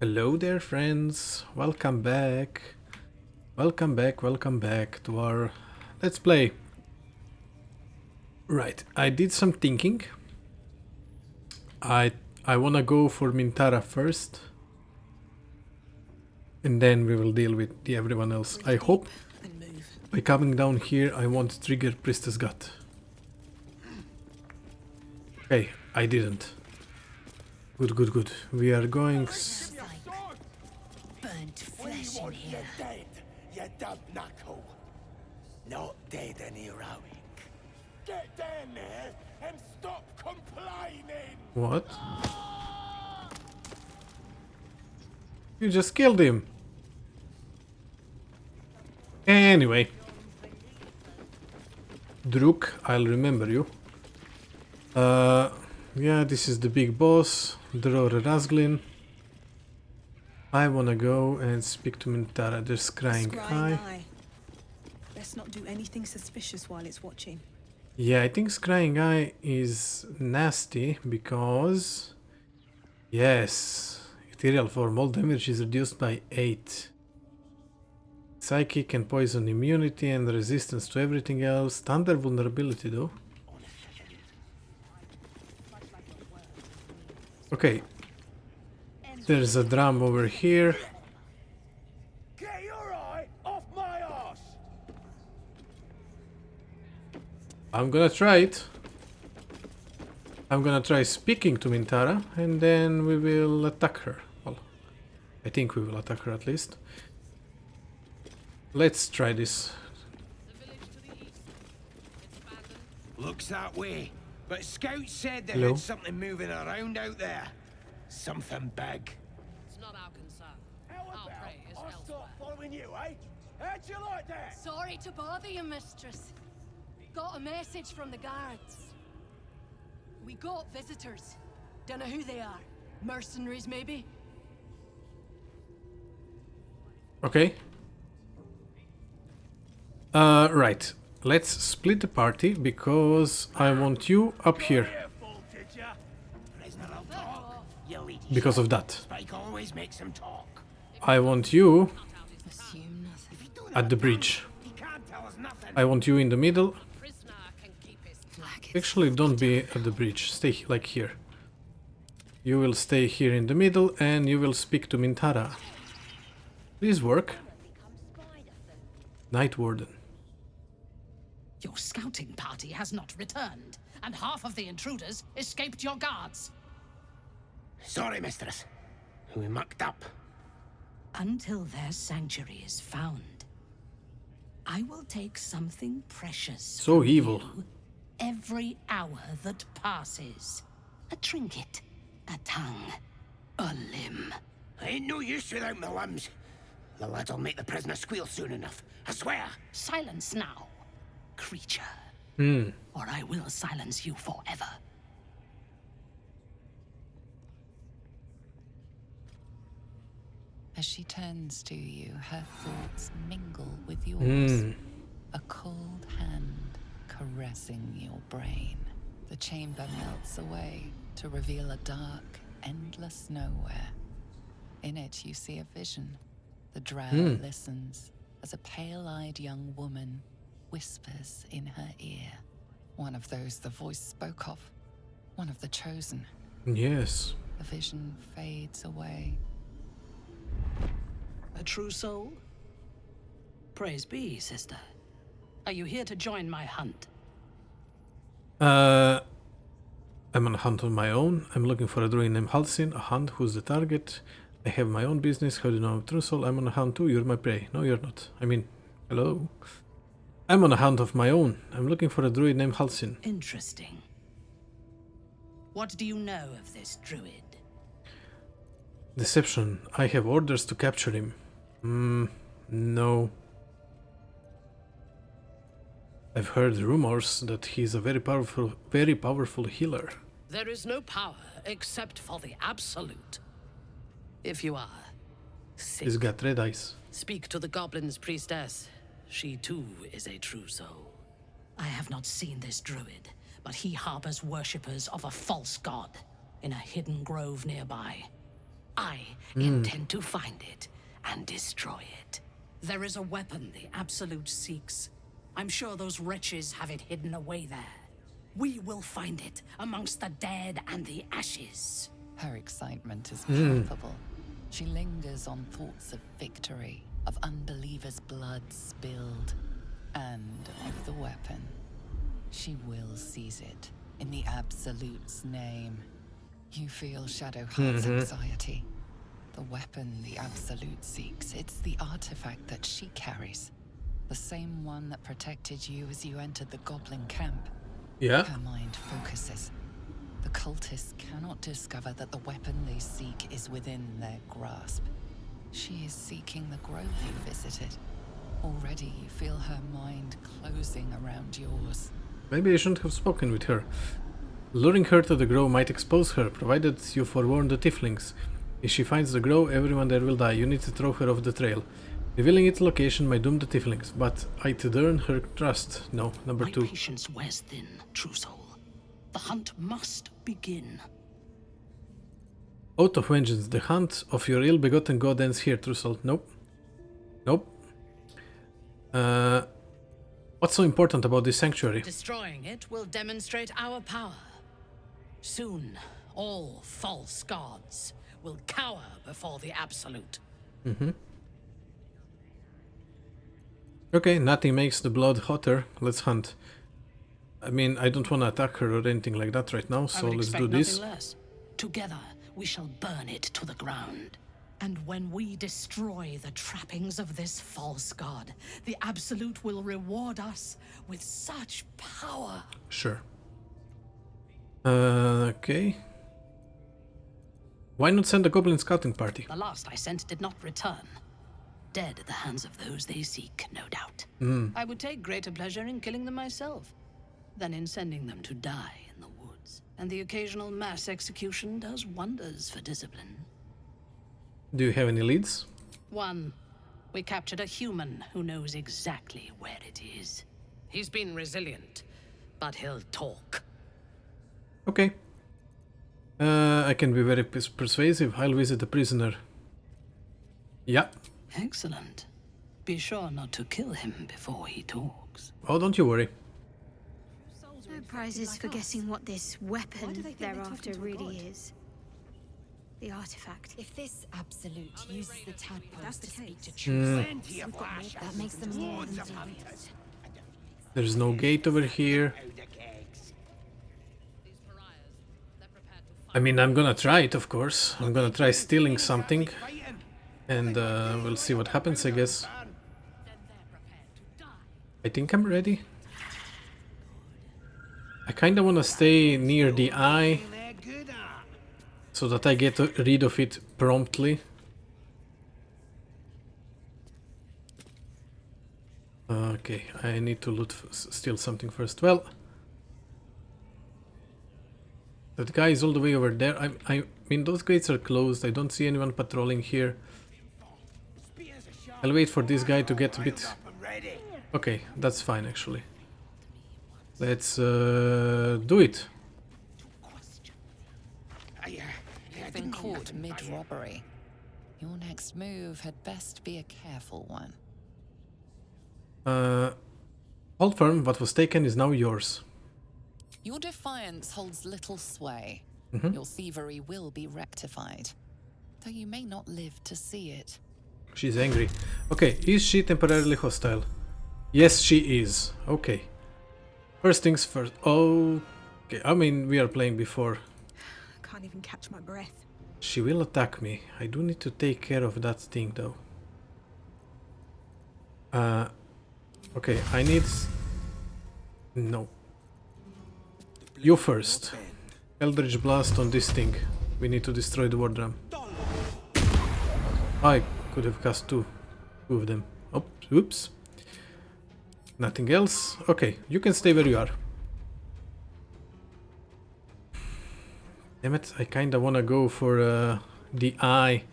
Hello there, friends. Welcome back. Welcome back to our Let's Play. Right, I did some thinking. I wanna go for Mintara first. And then we will deal with everyone else. I hope by coming down here I won't trigger Priestess Gut. Okay, I didn't. Good. We are going... Burnt flesh in here. Dead, you dumb knuckle. Not dead and heroic. Get down there and stop complaining. What? You just killed him. Anyway. Druk, I'll remember you. Yeah, this is the big boss, Dror Razglin. I wanna go and speak to Mintara. There's Scrying Eye. Let's not do anything suspicious while it's watching. Yeah, I think Scrying Eye is nasty because... Yes, ethereal form, all damage is reduced by 8. Psychic and poison immunity and resistance to everything else. Thunder vulnerability though. Okay. There's a drum over here. Get your eye off my arse. I'm gonna try it. I'm gonna try speaking to Mintara and then we will attack her. Well, I think we will attack her at least. Let's try this. Looks that way. But scouts said they Hello? had something moving around out there. Something big. It's not our concern. How Our about prey is I elsewhere. start following you, eh? How'd you like that? Sorry to bother you, mistress. Got a message from the guards. We got visitors. Don't know who they are. Mercenaries, maybe? Okay. Right. Let's split the party because I want you up here Careful, did ya? Prisoner will talk. You lead because of that. Spike always makes him talk. I want you Assume nothing. If he don't at the have bridge. he can't tell us nothing. I want you in the middle. Prisoner can keep his Black Actually, don't be at the bridge. Stay like here. You will stay here in the middle and you will speak to Mintara. Please work. Night Warden. Your scouting party has not returned, and half of the intruders escaped your guards. Sorry, mistress. We mucked up. Until their sanctuary is found, I will take something precious. So from evil. you every hour that passes. A trinket, a tongue, a limb. I ain't no use without my limbs. The lads'll make the prisoner squeal soon enough. I swear. Silence now, creature, or I will silence you forever. As she turns to you, her thoughts mingle with yours. A cold hand caressing your brain. The chamber melts away to reveal a dark, endless nowhere. In it, you see a vision. The drow listens as a pale-eyed young woman whispers in her ear. One of those the voice spoke of. One of the chosen. Yes. The vision fades away. A true soul? Praise be, sister. Are you here to join my hunt? I'm on a hunt on my own. I'm looking for a druid named Halsin. A hunt. Who's the target? I have my own business. How do you know true soul? I'm on a hunt too. You're my prey. No, you're not. I mean, hello. I'm on a hunt of my own. I'm looking for a druid named Halsin. Interesting. What do you know of this druid? Deception. I have orders to capture him. No. I've heard rumors that he's a very powerful healer. There is no power except for the absolute. If you are sick, He's got red eyes. speak to the goblin's priestess. She too is a true soul. I have not seen this druid, but he harbors worshippers of a false god in a hidden grove nearby. I intend to find it and destroy it. There is a weapon the Absolute seeks. I'm sure those wretches have it hidden away there. We will find it amongst the dead and the ashes. Her excitement is palpable. She lingers on thoughts of victory, of unbelievers' blood spilled, and of the weapon. She will seize it, in the Absolute's name. You feel Shadowheart's anxiety. The weapon the Absolute seeks, it's the artifact that she carries. The same one that protected you as you entered the Goblin camp. Yeah. Her mind focuses. The cultists cannot discover that the weapon they seek is within their grasp. She is seeking the grove you visited. Already you feel her mind closing around yours. Maybe I shouldn't have spoken with her. Luring her to the grove might expose her, provided you forewarn the tieflings. If she finds the grove, everyone there will die. You need to throw her off the trail. Revealing its location might doom the tieflings, but I'd earn her trust. No, number My 2. patience wears thin, true soul. The hunt must begin. Oath of Vengeance. The hunt of your ill-begotten god ends here, true soul. Nope. Nope. What's so important about this sanctuary? Destroying it will demonstrate our power. Soon, all false gods will cower before the Absolute. Okay, nothing makes the blood hotter. Let's hunt. I mean, I don't want to attack her or anything like that right now, so let's do this. Nothing less. Together, we shall burn it to the ground. And when we destroy the trappings of this false god, the Absolute will reward us with such power. Sure. Okay. Why not send a goblin scouting party? The last I sent did not return. Dead at the hands of those they seek, no doubt. I would take greater pleasure in killing them myself than in sending them to die in the woods. And the occasional mass execution does wonders for discipline. Do you have any leads? One, we captured a human who knows exactly where it is. He's been resilient, but he'll talk. Okay. I can be very persuasive. I'll visit the prisoner. Yeah. Excellent. Be sure not to kill him before he talks. Oh, don't you worry. No prizes for guessing what this weapon they're after really is. The artifact. If this Absolute uses the tadpoles to speak to Plenty of that makes them more than demons. There's no gate over here. I mean, I'm gonna try it, of course. I'm gonna try stealing something. And we'll see what happens, I guess. I think I'm ready. I kinda wanna stay near the eye, so that I get rid of it promptly. Okay, I need to steal something first. Well, that guy is all the way over there. I mean, those gates are closed. I don't see anyone patrolling here. I'll wait for this guy to get a bit... Okay, that's fine actually. Let's do it. You've been caught mid-robbery. Your next move had best be a careful one. Hold firm, what was taken is now yours. Your defiance holds little sway. Your thievery will be rectified, though you may not live to see it. She's angry. Okay, is she temporarily hostile? Yes, she is. Okay. First things first. Okay, I mean, we are playing before. Can't even catch my breath. She will attack me. I do need to take care of that thing, though. Okay, I need... No. You first. Eldritch Blast on this thing. We need to destroy the ward drum. I could have cast two of them. Oops. Nothing else? Okay, you can stay where you are. Damn it, I kinda wanna go for the eye.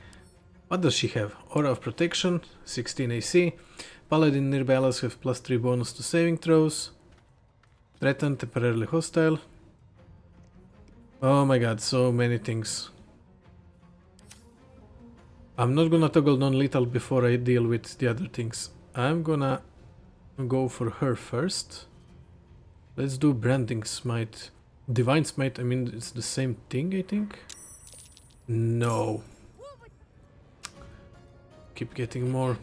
What does she have? Aura of Protection, 16 AC. Paladin nearby allies have +3 bonus to saving throws. Threatened, temporarily hostile. Oh my god, so many things. I'm not gonna toggle non-lethal before I deal with the other things. I'm gonna go for her first. Let's do branding smite. Divine smite, I mean, it's the same thing, I think. No. Keep getting more.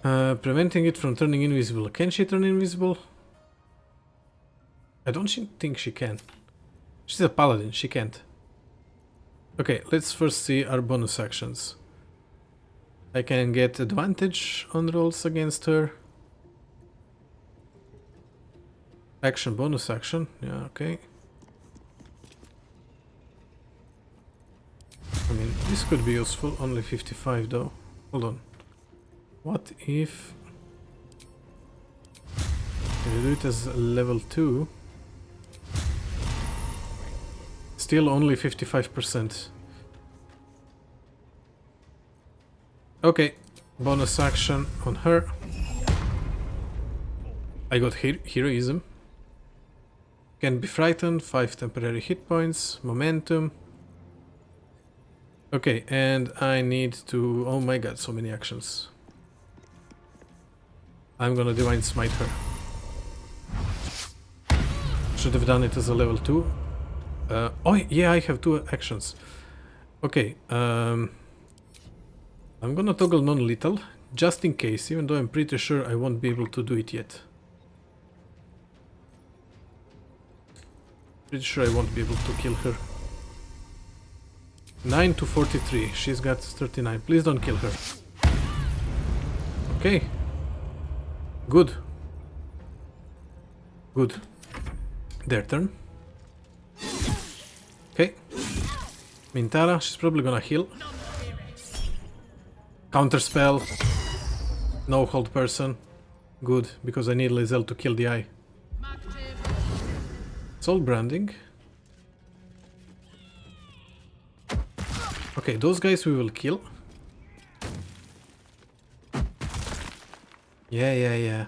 Preventing it from turning invisible. Can she turn invisible? I don't think she can. She's a paladin, she can't. Okay, let's first see our bonus actions. I can get advantage on rolls against her. Action, bonus action. Yeah, okay. I mean, this could be useful. Only 55 though. Hold on. What if... Can you do it as level 2? Still only 55%. Okay, bonus action on her. I got heroism. Can be frightened, 5 temporary hit points, momentum. Okay, and I need to... Oh my god, so many actions. I'm gonna Divine Smite her. Should have done it as a level 2. Oh yeah, I have 2 actions. Okay, I'm gonna toggle non-lethal, just in case, even though I'm pretty sure I won't be able to do it yet. Pretty sure I won't be able to kill her. 9 to 43, she's got 39. Please don't kill her. Okay. Good. Good. Their turn. Okay. Mintara, she's probably gonna heal. Counter spell. No hold person. Good, because I need Lizelle to kill the eye. Soul branding. Okay, those guys we will kill. Yeah.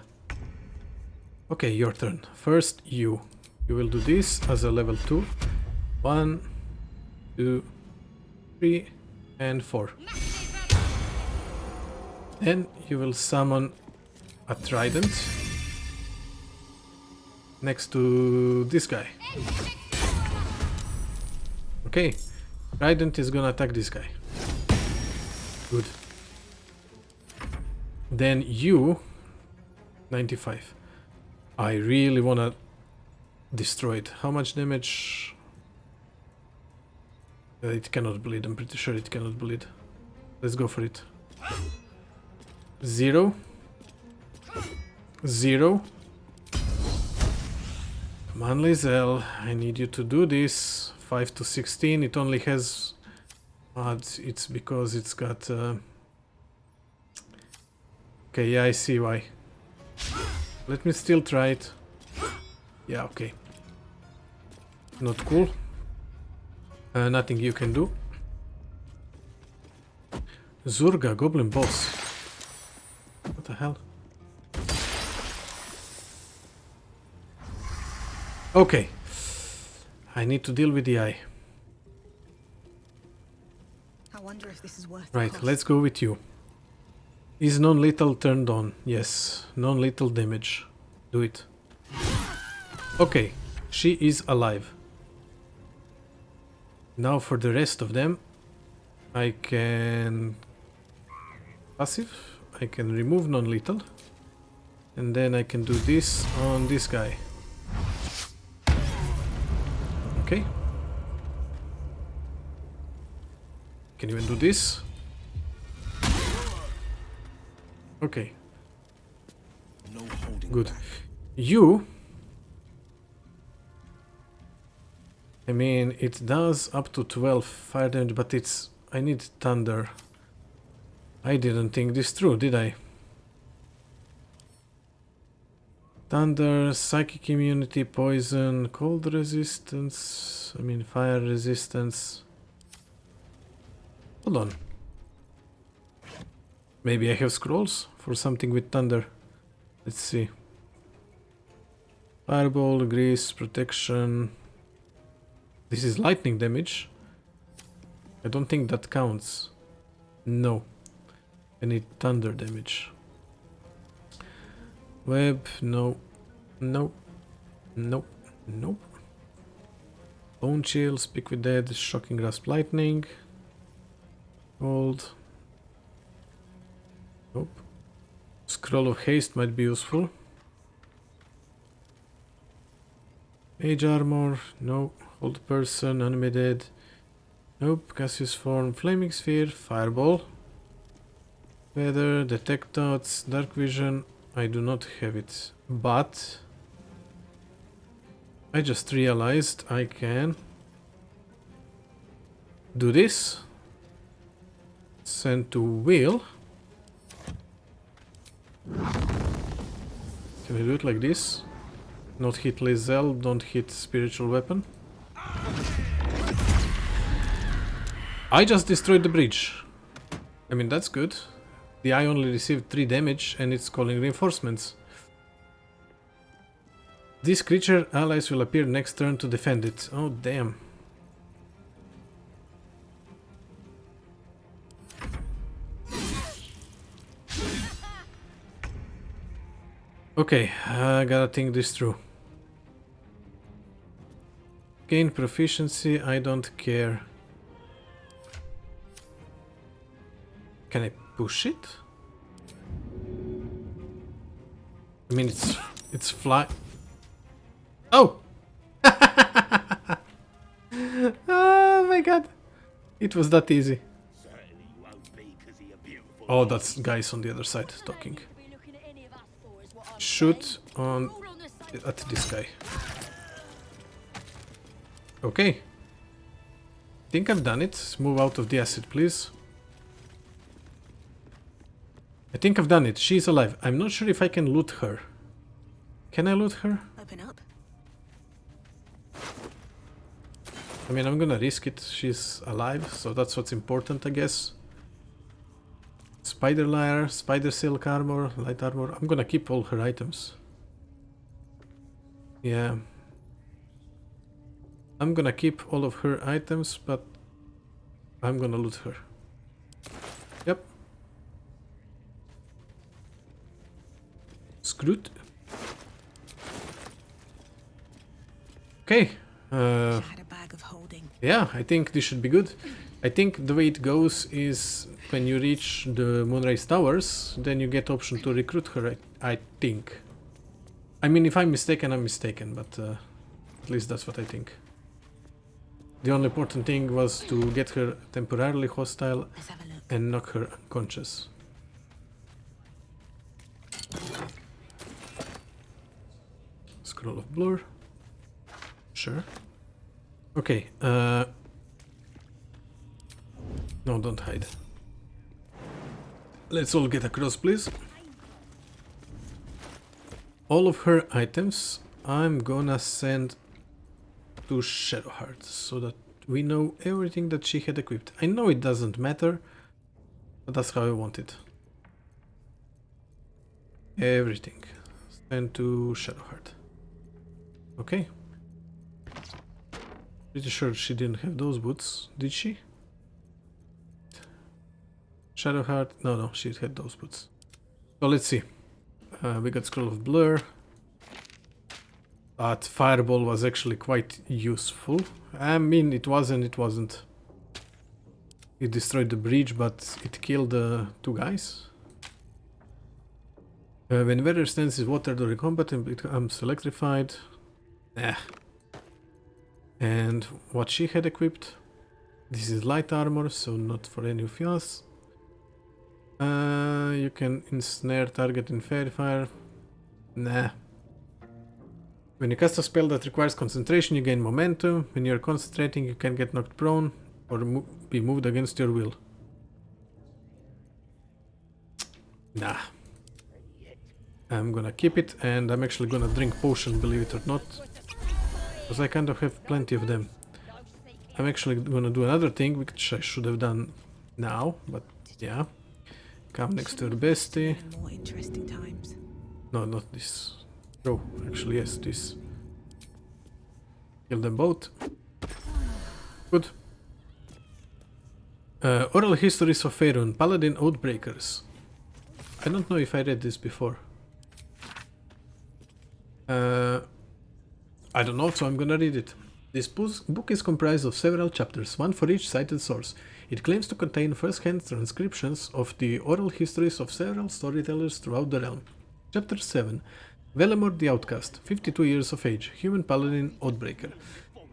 Okay, your turn. First, you. You will do this as a level 2. 1, 2, 3, and 4. Then you will summon a trident next to this guy. Okay, trident is gonna attack this guy. Good. Then you, 95. I really wanna destroy it. How much damage? It cannot bleed. I'm pretty sure it cannot bleed. Let's go for it. 0. 0. Come on, Lizelle. I need you to do this. 5 to 16. It only has... it's because it's got... Okay, yeah, I see why. Let me still try it. Yeah, okay. Not cool. Nothing you can do. Zurga, goblin boss. What the hell? Okay. I need to deal with the eye. I wonder if this is worth Right, the cost. let's go with you. Is non-lethal turned on? Yes. Non-lethal damage. Do it. Okay. She is alive. Now for the rest of them, I can... Passive. I can remove non-lethal. And then I can do this on this guy. Okay. Can even do this. Okay. Good. You... I mean, it does up to 12 fire damage, but it's... I need thunder. I didn't think this through, did I? Thunder, psychic immunity, poison, cold resistance... I mean, fire resistance... Hold on. Maybe I have scrolls for something with thunder. Let's see. Fireball, grease, protection... This is lightning damage. I don't think that counts. No. I need thunder damage. Web, no. No. Nope. Nope. Bone chill, speak with dead, shocking grasp lightning. Hold. Nope. Scroll of haste might be useful. Mage armor, no. Hold person, enemy dead. Nope. Cassius form, flaming sphere, fireball. Weather, detect thoughts, dark vision. I do not have it, but I just realized I can do this. Send to Will. Can I do it like this? Not hit Lizelle, don't hit spiritual weapon. I just destroyed the bridge. I mean, that's good. The eye only received 3 damage and it's calling reinforcements. This creature allies will appear next turn to defend it. Oh, damn. Okay, I gotta think this through. Gain proficiency, I don't care. Can I push it? I mean, it's fly. Oh! Oh my god! It was that easy. Oh, that's guys on the other side talking. Shoot on at this guy. Okay. Think I've done it. Move out of the acid, please. I think I've done it. She's alive. I'm not sure if I can loot her. Can I loot her? Open up. I mean, I'm gonna risk it. She's alive, so that's what's important, I guess. Spider Lyre, Spider Silk Armor, Light Armor. I'm gonna keep all her items. Yeah. I'm gonna keep all of her items, but I'm gonna loot her. Yep. Screwed. Okay. Had a bag of holding. Yeah, I think this should be good. I think the way it goes is when you reach the Moonrise Towers, then you get option to recruit her, I think. I mean, if I'm mistaken, I'm mistaken, but at least that's what I think. The only important thing was to get her temporarily hostile and knock her unconscious. Scroll of Blur. Sure. Okay, no, don't hide. Let's all get across, please. All of her items I'm gonna send to Shadowheart so that we know everything that she had equipped. I know it doesn't matter, but that's how I want it. Everything. Send to Shadowheart. Okay. Pretty sure she didn't have those boots, did she? Shadowheart? No, she had those boots. So let's see. We got Scroll of Blur. But Fireball was actually quite useful. I mean, it was and it wasn't. It destroyed the bridge, but it killed the 2 guys. When weather stance is water during combat, it becomes electrified. And what she had equipped. This is light armor, so not for any of us. You can ensnare target in fairy fire. Nah. When you cast a spell that requires concentration, you gain momentum. When you're concentrating, you can get knocked prone or be moved against your will. Nah. I'm gonna keep it, and I'm actually gonna drink potion, believe it or not. Because I kind of have plenty of them. I'm actually gonna do another thing, which I should have done now, but yeah. Come next to the bestie. More interesting times. No, not this. Oh, actually, yes, this. Kill them both. Good. Oral Histories of Faerûn, Paladin Oathbreakers. I don't know if I read this before. I don't know, so I'm gonna read it. This book is comprised of several chapters, one for each cited source. It claims to contain first-hand transcriptions of the oral histories of several storytellers throughout the realm. Chapter 7. Velemor the Outcast, 52 years of age, human paladin Oathbreaker.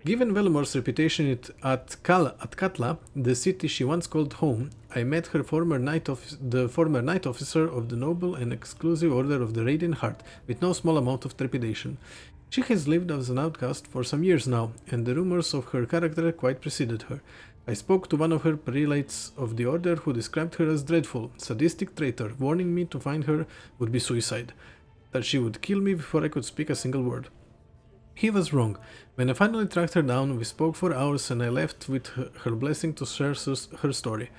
Given Velemor's reputation at Katla, the city she once called home, I met the former knight officer of the noble and exclusive Order of the Radiant Heart, with no small amount of trepidation. She has lived as an outcast for some years now, and the rumors of her character quite preceded her. I spoke to one of her prelates of the Order who described her as dreadful, sadistic traitor, warning me to find her would be suicide, that she would kill me before I could speak a single word. He was wrong. When I finally tracked her down, we spoke for hours and I left with her blessing to share her story.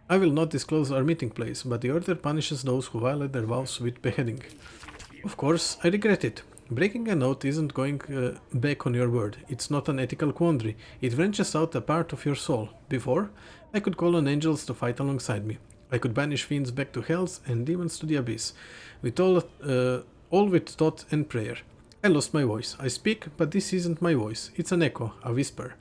I will not disclose our meeting place, but the Order punishes those who violate their vows with beheading. Of course, I regret it. Breaking an oath isn't going back on your word. It's not an ethical quandary. It wrenches out a part of your soul. Before, I could call on angels to fight alongside me. I could banish fiends back to hells and demons to the abyss, with all with thought and prayer. I lost my voice. I speak, but this isn't my voice. It's an echo, a whisper.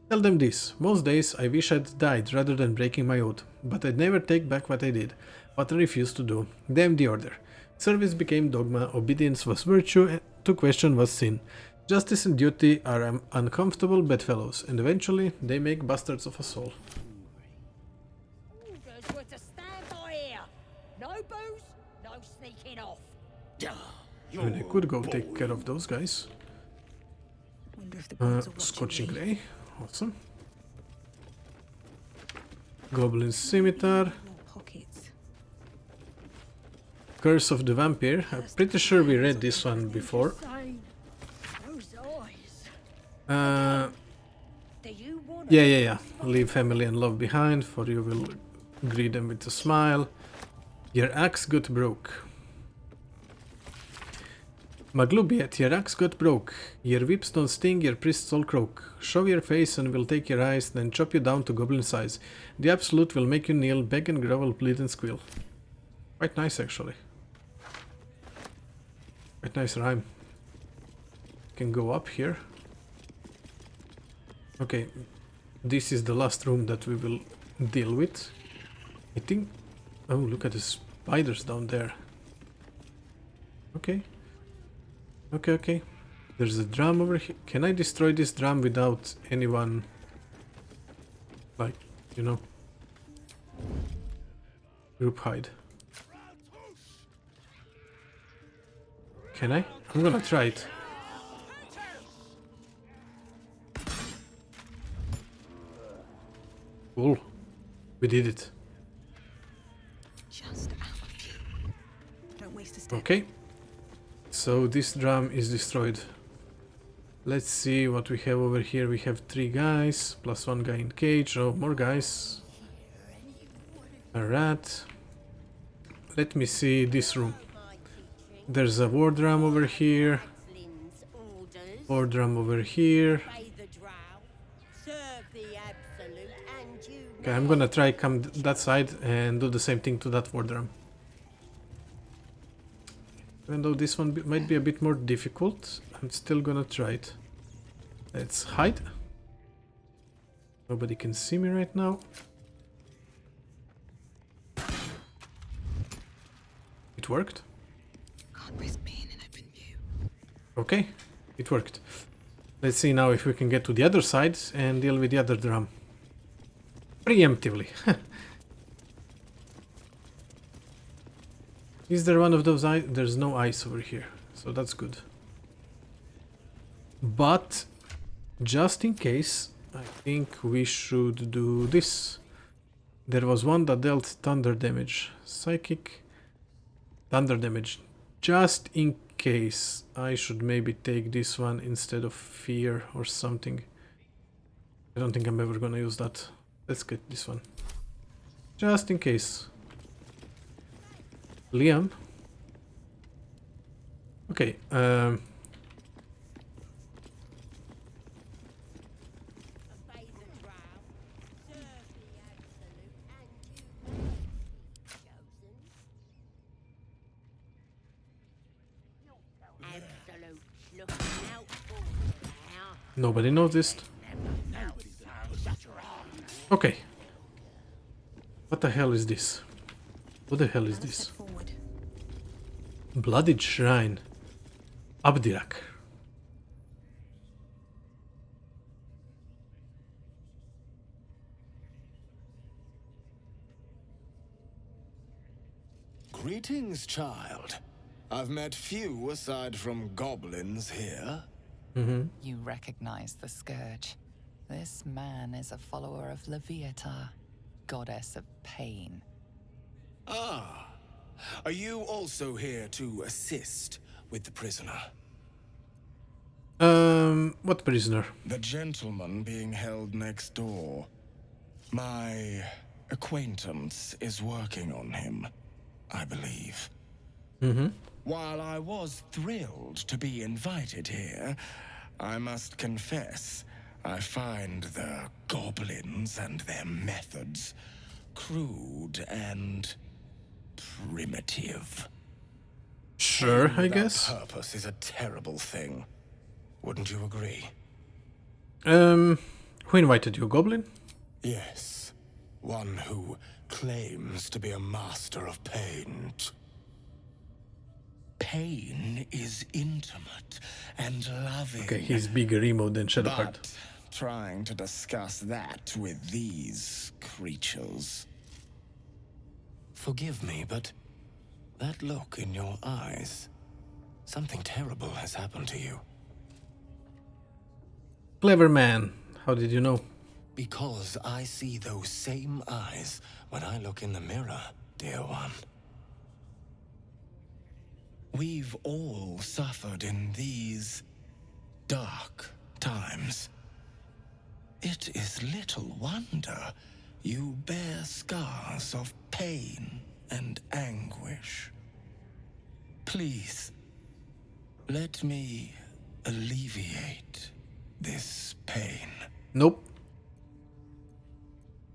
Tell them this. Most days I wish I'd died rather than breaking my oath, but I'd never take back what I did, what I refused to do. Damn the Order. Service became dogma, obedience was virtue, and to question was sin. Justice and duty are uncomfortable bedfellows, and eventually they make bastards of us all. Orders were to stand by here. No booze, no sneaking off. I mean, I could go take care of those guys. Scorching Ray, awesome. Goblin Scimitar. Curse of the Vampire. I'm pretty sure we read this one before. Yeah. Leave family and love behind, for you will greet them with a smile. Your axe got broke. Maglubiet, your axe got broke. Your whips don't sting, your priests all croak. Show your face and we'll take your eyes, then chop you down to goblin size. The absolute will make you kneel, beg and grovel, bleed and squeal. Quite nice, actually. Quite nice rhyme. Can go up here. Okay, this is the last room that we will deal with. I think... Oh, look at the spiders down there. Okay. Okay. There's a drum over here. Can I destroy this drum without anyone... like, you know... group hide? Can I? I'm gonna try it. Cool. We did it. Just out of view. Don't waste a step. Okay. So this drum is destroyed. Let's see what we have over here. We have 3 guys, plus 1 guy in cage. Oh, more guys. A rat. Let me see this room. There's a war drum over here. War drum over here. Okay, I'm gonna try come that side and do the same thing to that war drum. Even though this one might be a bit more difficult, I'm still gonna try it. Let's hide. Nobody can see me right now. It worked. Can't risk being in open view. Okay, it worked. Let's see now if we can get to the other side and deal with the other drum. Preemptively. Is there one of those eyes? There's no ice over here, so that's good. But, just in case, I think we should do this. There was one that dealt thunder damage. Psychic. Thunder damage. Just in case, I should maybe take this one instead of fear or something. I don't think I'm ever gonna use that. Let's get this one. Just in case. Liam. Okay. Nobody noticed. Okay. What the hell is this? What the hell is Another this? step forward. Bloodied Shrine. Abdirak. Greetings, child. I've met few aside from goblins here. You recognize the scourge. This man is a follower of Leviata, goddess of pain. Ah. Are you also here to assist with the prisoner? What prisoner? The gentleman being held next door. My acquaintance is working on him, I believe. While I was thrilled to be invited here, I must confess, I find the goblins and their methods crude and primitive. Sure, I Without guess. purpose is a terrible thing. Wouldn't you agree? Who invited you, Goblin? Yes. One who claims to be a master of paint. Pain is intimate and loving. Okay, he's bigger emo than Shadowheart. But trying to discuss that with these creatures. Forgive me, but that look in your eyes, something terrible has happened to you. Clever man. How did you know? Because I see those same eyes when I look in the mirror, dear one. We've all suffered in these dark times. It is little wonder you bear scars of pain and anguish. Please, let me alleviate this pain. Nope.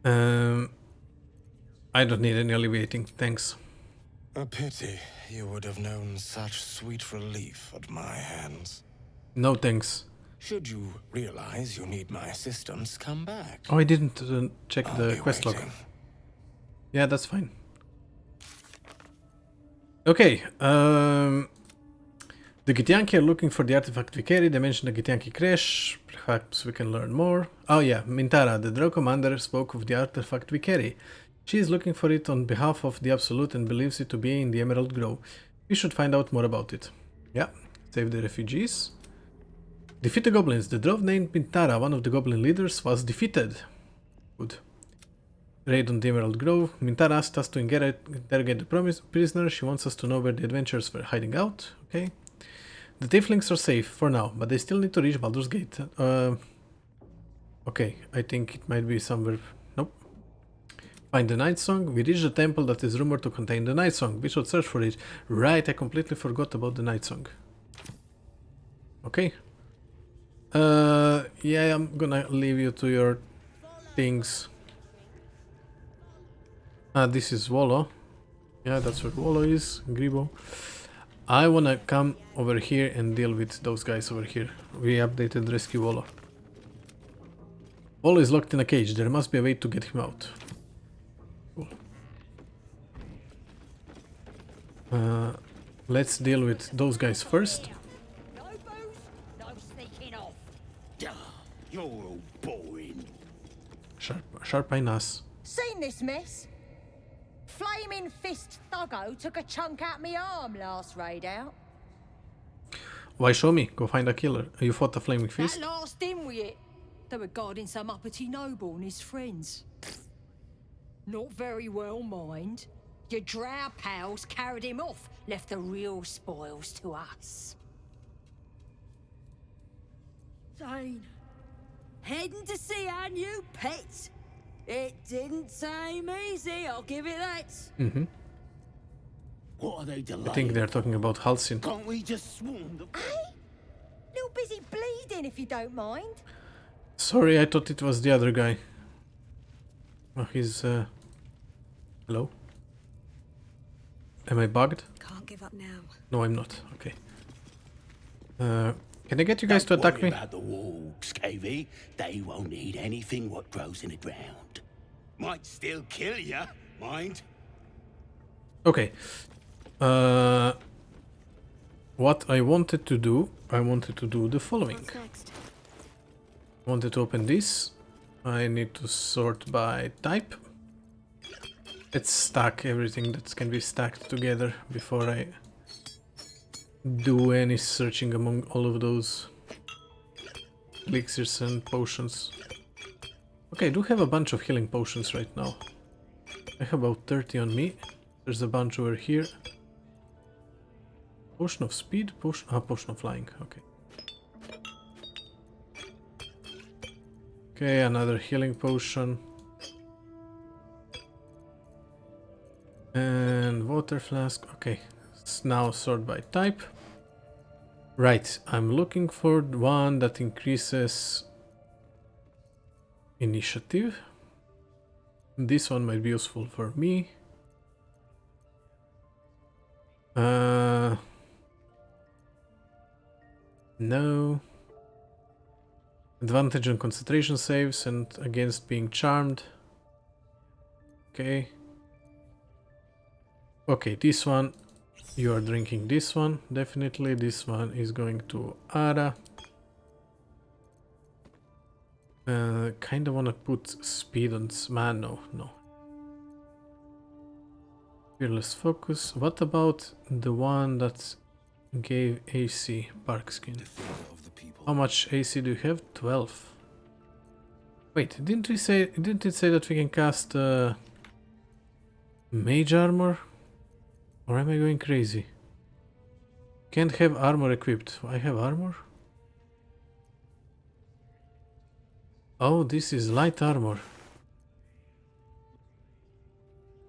I don't need any alleviating, thanks. A pity you would have known such sweet relief at my hands. No thanks. Should you realize you need my assistance, come back. Oh, I didn't check I'll the be quest log. waiting. Yeah, that's fine. Okay, the Githyanki are looking for the artifact we carry. They mentioned the Githyanki crash. Perhaps we can learn more. Oh yeah, Mintara, the Drow commander, spoke of the artifact we carry. She is looking for it on behalf of the Absolute and believes it to be in the Emerald Grove. We should find out more about it. Yeah, save the refugees. Defeat the goblins. The Drow named Mintara, one of the goblin leaders, was defeated. Good. Raid on the Emerald Grove. Mintara asked us to interrogate the prisoner. She wants us to know where the adventurers were hiding out. Okay. The Tieflings are safe for now, but they still need to reach Baldur's Gate. Okay, I think it might be somewhere. Nope. Find the Night Song. We reached the temple that is rumored to contain the Night Song. We should search for it. Right, I completely forgot about the Night Song. Okay. Yeah, I'm gonna leave you to your things. This is Wallo. Yeah, that's where Wallo is. Gribo. I wanna come over here and deal with those guys over here. We updated Rescue Wallo. Wallo is locked in a cage. There must be a way to get him out. Cool. Let's deal with those guys first. No booze, no sneaking off. You're all boring. Sharp eye nas. Seen this mess? Flaming Fist Thuggo took a chunk out me arm last raid out. Why show me? Go find a killer. You fought a flaming fist? That last in with it. They were guarding some uppity noble and his friends. Not very well, mind. Your drow pals carried him off, left the real spoils to us. Zane, heading to see our new pet. It didn't seem easy, I'll give it that. Mm-hmm. What are they delaying? I think they're talking about Halcyon. Can't we just swarm them? Hey? Little busy bleeding, if you don't mind. Sorry, I thought it was the other guy. Oh, he's hello? Am I bugged? Can't give up now. No, I'm not. Okay. Can I get you guys to attack me? About the walls, KV. They won't eat anything what grows in the ground. Might still kill ya, mind. Okay. What I wanted to do the following. What's next? I wanted to open this. I need to sort by type. Let's stack everything that can be stacked together before I do any searching among all of those elixirs and potions. Okay, I do have a bunch of healing potions right now. I have about 30 on me. There's a bunch over here. Potion of speed, potion of flying, okay. Okay, another healing potion. And water flask, okay. Let's now sort by type. Right, I'm looking for one that increases initiative. This one might be useful for me. No. Advantage on concentration saves and against being charmed. Okay. Okay, this one. You are drinking this one, definitely. This one is going to Ara. Kinda wanna put speed on man, no. Fearless focus. What about the one that gave AC bark skin? How much AC do you have? 12. Wait, didn't it say that we can cast mage armor? Or am I going crazy? Can't have armor equipped. I have armor? Oh, this is light armor.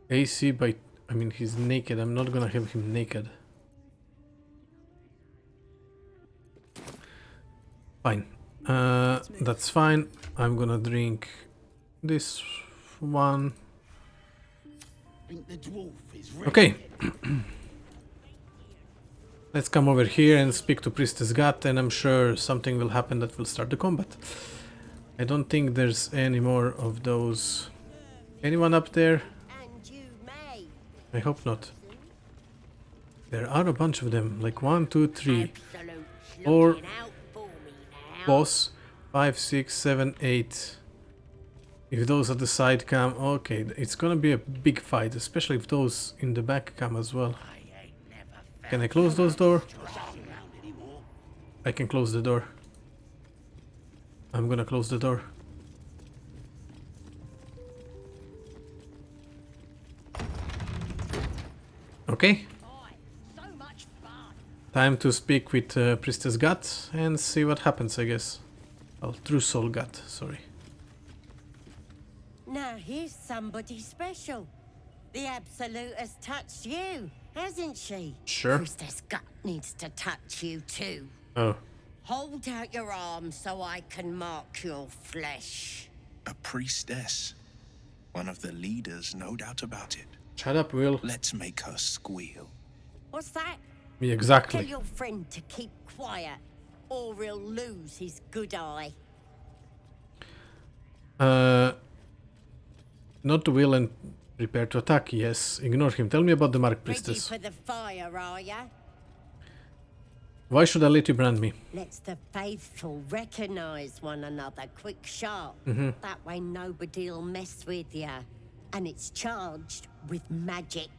AC by... I mean, he's naked. I'm not gonna have him naked. Fine. That's fine. I'm gonna drink this one. Okay. Let's come over here and speak to Priestess Gat, and I'm sure something will happen that will start the combat. I don't think there's any more of those. Anyone up there? I hope not. There are a bunch of them, like 1, 2, 3, 4, boss, 5, 6, 7, 8. If those at the side come, okay, it's gonna be a big fight, especially if those in the back come as well. Can I close those doors? I can close the door. I'm gonna close the door. Okay. Time to speak with Priestess Gat and see what happens, I guess. Oh, True Soul Gat, sorry. Now here's somebody special. The Absolute has touched you, hasn't she? Sure. Priestess Gut needs to touch you too. Oh. Hold out your arm so I can mark your flesh. A priestess. One of the leaders, no doubt about it. Shut up, Will. Let's make her squeal. What's that? Me exactly. Tell your friend to keep quiet, or he'll lose his good eye. Not to will and prepare to attack. Yes, ignore him. Tell me about the Mark Priestess. Ready for the fire, are ya? Why should I let you brand me? Let's the faithful recognize one another quick sharp. That way nobody'll mess with ya. And it's charged with magic.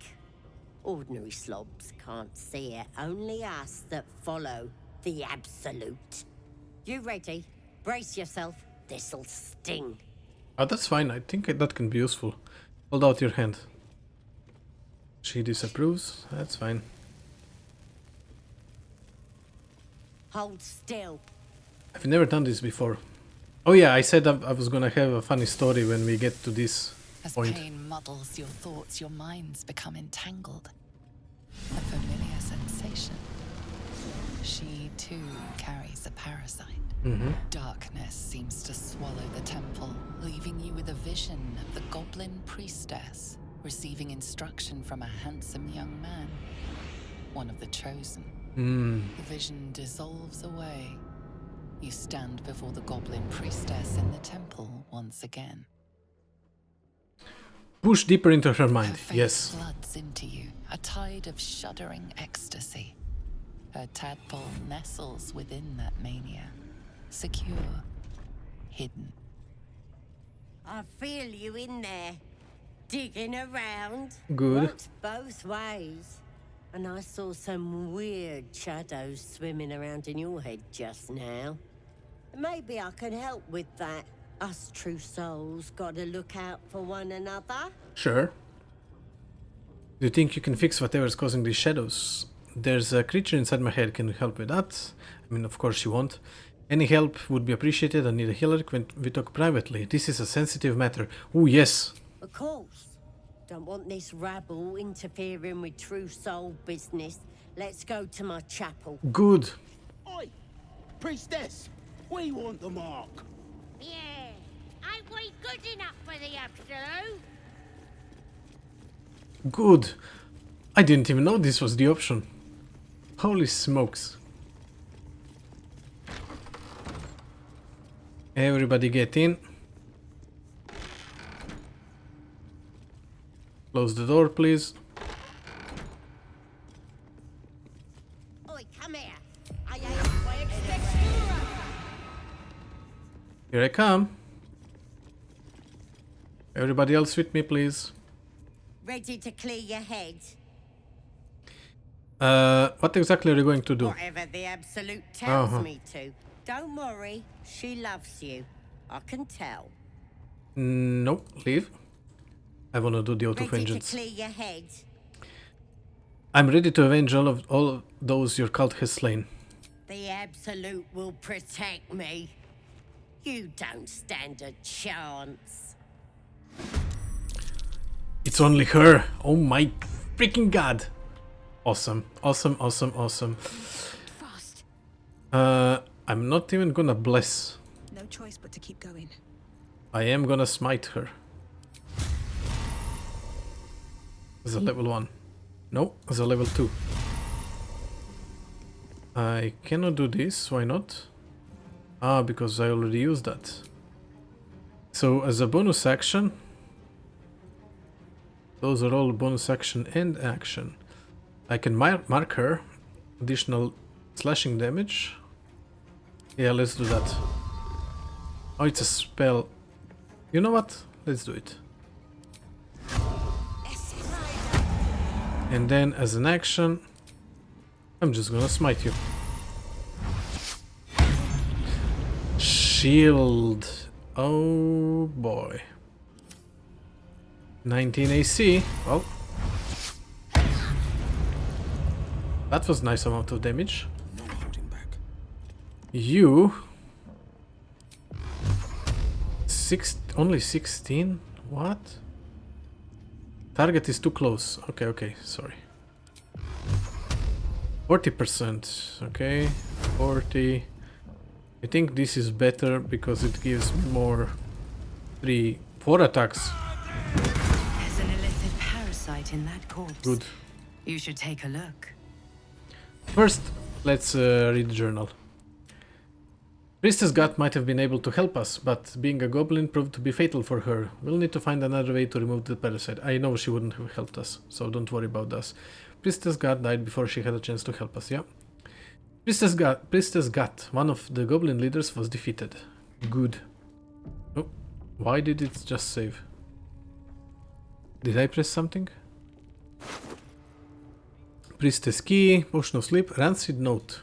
Ordinary slobs can't see it. Only us that follow the Absolute. You ready? Brace yourself. This'll sting. Oh, that's fine. I think that can be useful. Hold out your hand. She disapproves. That's fine. Hold still. I've never done this before. Oh yeah, I said I was gonna have a funny story when we get to this point. As pain muddles your thoughts, your minds become entangled. A familiar sensation. She too carries a parasite. Darkness seems to swallow the temple, leaving you with a vision of the goblin priestess receiving instruction from a handsome young man, one of the chosen. The vision dissolves away, You stand before the goblin priestess in the temple once again. Push deeper into her mind. Her face Yes. floods into you, a tide of shuddering ecstasy. Her tadpole nestles within that mania, secure, hidden. I feel you in there, digging around. Good. Works both ways. And I saw some weird shadows swimming around in your head just now. Maybe I can help with that. Us true souls gotta look out for one another. Sure. Do you think you can fix whatever's causing these shadows? There's a creature inside my head. Can you help with that? I mean, of course you won't. Any help would be appreciated. I need a healer when we talk privately. This is a sensitive matter. Oh, yes. Of course. Don't want this rabble interfering with true soul business. Let's go to my chapel. Good. Oi! Priestess! We want the mark! Yeah. Ain't we good enough for the absolute? Good. I didn't even know this was the option. Holy smokes. Everybody get in. Close the door, please. Oi, come here. Here I come. Everybody else with me, please. Ready to clear your head? What exactly are you going to do? Whatever the absolute tells me to. Don't worry, she loves you. I can tell. Nope, leave. I want to do the auto Ready to vengeance. clear your head? I'm ready to avenge all of those your cult has slain. The absolute will protect me. You don't stand a chance. It's only her. Oh my freaking god. Awesome. Awesome, awesome, awesome. Fast. I'm not even gonna bless. No choice but to keep going. I am gonna smite her. As a level 1. No, as a level 2. I cannot do this. Why not? Ah, because I already used that. So as a bonus action, those are all bonus action and action. I can mark her. Additional slashing damage. Yeah, let's do that. Oh, it's a spell. You know what? Let's do it. And then as an action, I'm just gonna smite you. Shield. Oh boy. 19 AC. Well, that was a nice amount of damage. You... only 16? What? Target is too close. Okay, okay, sorry. 40%. Okay, 40. I think this is better because it gives more 4 attacks. There's an illicit parasite in that corpse. Good. You should take a look. First, let's read the journal. Priestess God might have been able to help us, but being a goblin proved to be fatal for her. We'll need to find another way to remove the parasite. I know she wouldn't have helped us, so don't worry about us. Priestess God died before she had a chance to help us, yeah? Priestess God, one of the goblin leaders, was defeated. Good. Oh, why did it just save? Did I press something? Priestess Key, Potion of Sleep, Rancid Note.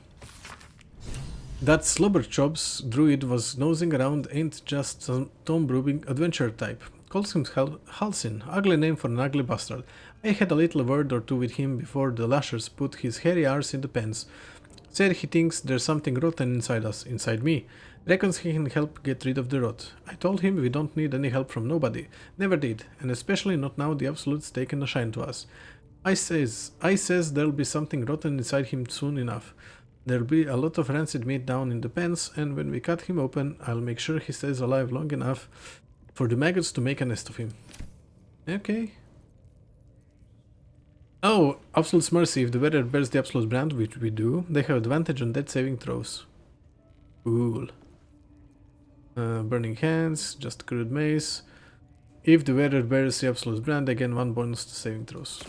That Slobberchob's druid was nosing around ain't just some tomb-brewing adventure type. Calls him Halsin, ugly name for an ugly bastard. I had a little word or two with him before the lashers put his hairy arse in the pens. Said he thinks there's something rotten inside us, inside me. Reckons he can help get rid of the rot. I told him we don't need any help from nobody. Never did, and especially not now the Absolute's taken a shine to us. I says there'll be something rotten inside him soon enough. There'll be a lot of rancid meat down in the pens, and when we cut him open, I'll make sure he stays alive long enough for the maggots to make a nest of him. Okay. Oh, Absolute's Mercy. If the wearer bears the Absolute brand, which we do, they have advantage on death saving throws. Cool. Burning Hands, just crude mace. If the wearer bears the absolute brand, again 1 bonus to saving throws.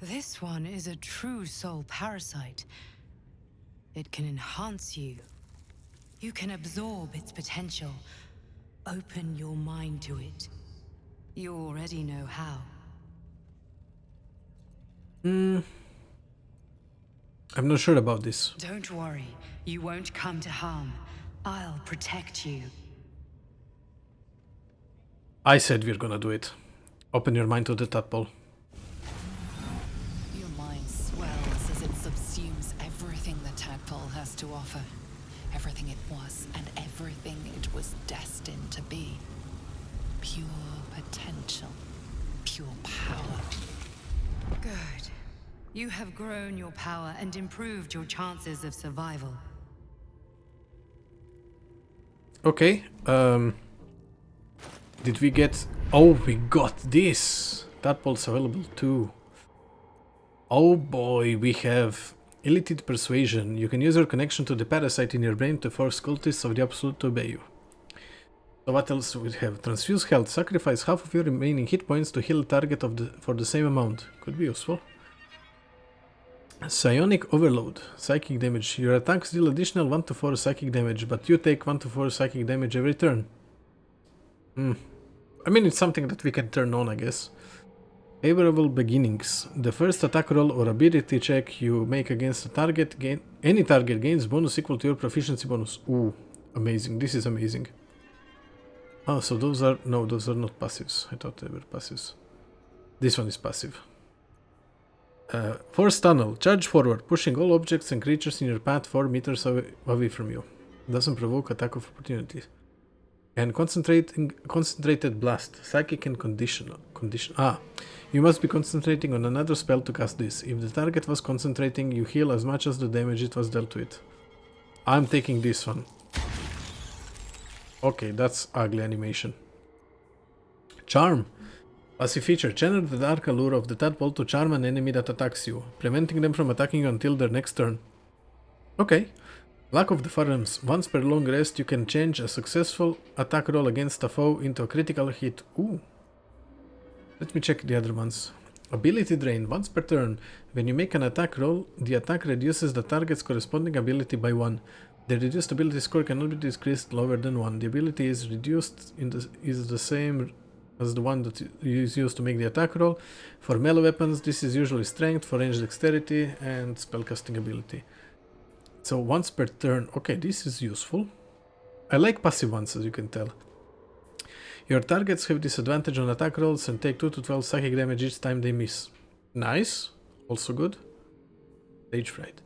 This one is a true soul parasite. It can enhance you. You can absorb its potential. Open your mind to it. You already know how. I'm not sure about this. Don't worry. You won't come to harm. I'll protect you. I said we're gonna do it. Open your mind to the tadpole. Your mind swells as it subsumes everything the tadpole has to offer. Everything it was and everything it was destined to be. Pure potential. Pure power. Good. You have grown your power and improved your chances of survival. Okay, did we get... Oh, we got this! Tadpole's available too. Oh boy, we have Elite Persuasion. You can use your connection to the parasite in your brain to force cultists of the Absolute to obey you. So what else we have? Transfuse health. Sacrifice half of your remaining hit points to heal a target for the same amount. Could be useful. Psionic Overload. Psychic damage. Your attacks deal additional 1 to 4 psychic damage, but you take 1 to 4 psychic damage every turn. I mean, it's something that we can turn on, I guess. Favorable Beginnings. The first attack roll or ability check you make against a target, any target gains bonus equal to your proficiency bonus. Ooh, amazing. This is amazing. Oh, so those are... No, those are not passives. I thought they were passives. This one is passive. Force Tunnel. Charge forward, pushing all objects and creatures in your path 4 meters away from you. Doesn't provoke attack of opportunity. And Concentrated Blast. Psychic and conditional. You must be concentrating on another spell to cast this. If the target was concentrating, you heal as much as the damage it was dealt to it. I'm taking this one. Okay, that's ugly animation. Charm. Passive feature. Channel the dark allure of the tadpole to charm an enemy that attacks you, preventing them from attacking you until their next turn. Okay. Luck of the Faerûns. Once per long rest, you can change a successful attack roll against a foe into a critical hit. Ooh. Let me check the other ones. Ability Drain. Once per turn, when you make an attack roll, the attack reduces the target's corresponding ability by 1. The reduced ability score cannot be decreased lower than 1. The ability is reduced is the same as the one that is used to make the attack roll. For melee weapons, this is usually strength, for range dexterity, and spellcasting ability. So once per turn. Okay, this is useful. I like passive ones, as you can tell. Your targets have disadvantage on attack rolls and take 2 to 12 psychic damage each time they miss. Nice. Also good. Stage Fright.